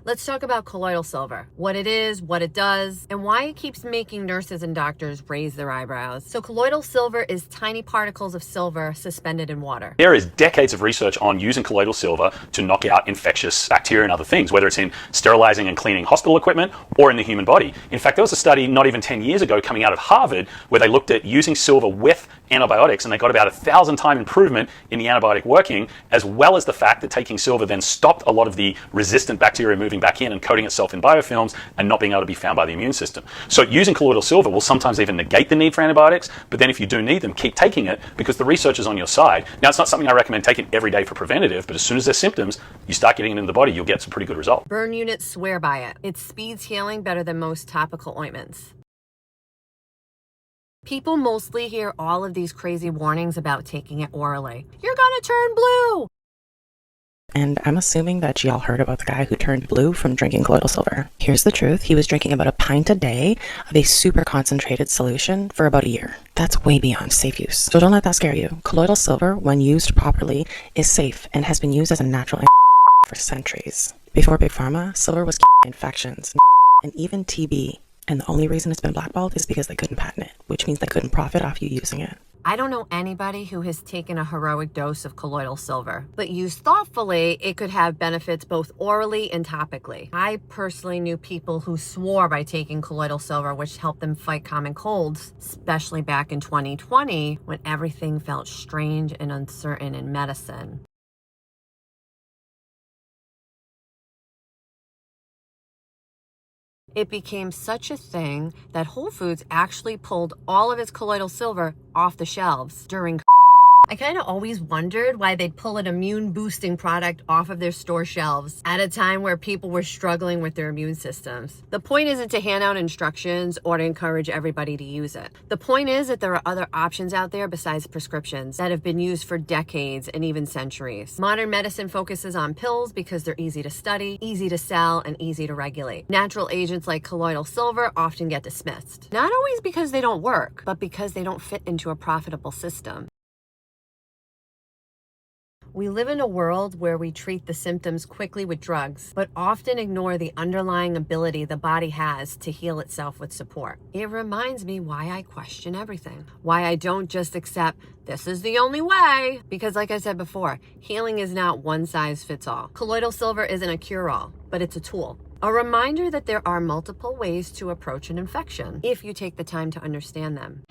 Let's talk about colloidal silver, what it is, what it does, and why it keeps making nurses and doctors raise their eyebrows. So colloidal silver is tiny particles of silver suspended in water. There is decades of research on using colloidal silver to knock out infectious bacteria and other things, whether it's in sterilizing and cleaning hospital equipment or in the human body. In fact, there was a study not even 10 years ago coming out of Harvard where they looked at using silver with antibiotics, and they got about 1,000-time improvement in the antibiotic working, as well as the fact that taking silver then stopped a lot of the resistant bacteria moving back in and coating itself in biofilms and not being able to be found by the immune system. So using colloidal silver will sometimes even negate the need for antibiotics, but then if you do need them, keep taking it because the research is on your side. Now, it's not something I recommend taking every day for preventative, but as soon as there's symptoms, you start getting it into the body, you'll get some pretty good results. Burn units swear by it. It speeds healing better than most topical ointments. People mostly hear all of these crazy warnings about taking it orally. You're gonna turn blue! And I'm assuming that y'all heard about the guy who turned blue from drinking colloidal silver. Here's the truth. He was drinking about a pint a day of a super concentrated solution for about a year. That's way beyond safe use. So don't let that scare you. Colloidal silver, when used properly, is safe and has been used as a natural for centuries. Before Big Pharma, silver was infections and even TB. And the only reason it's been blackballed is because they couldn't patent it, which means they couldn't profit off you using it. I don't know anybody who has taken a heroic dose of colloidal silver, but used thoughtfully, it could have benefits both orally and topically. I personally knew people who swore by taking colloidal silver, which helped them fight common colds, especially back in 2020 when everything felt strange and uncertain in medicine. It became such a thing that Whole Foods actually pulled all of its colloidal silver off the shelves during I kind of always wondered why they'd pull an immune boosting product off of their store shelves at a time where people were struggling with their immune systems. The point isn't to hand out instructions or to encourage everybody to use it. The point is that there are other options out there besides prescriptions that have been used for decades and even centuries. Modern medicine focuses on pills because they're easy to study, easy to sell, and easy to regulate. Natural agents like colloidal silver often get dismissed. Not always because they don't work, but because they don't fit into a profitable system. We live in a world where we treat the symptoms quickly with drugs, but often ignore the underlying ability the body has to heal itself with support. It reminds me why I question everything, why I don't just accept this is the only way, because like I said before, healing is not one size fits all. Colloidal silver isn't a cure-all, but it's a tool. A reminder that there are multiple ways to approach an infection if you take the time to understand them.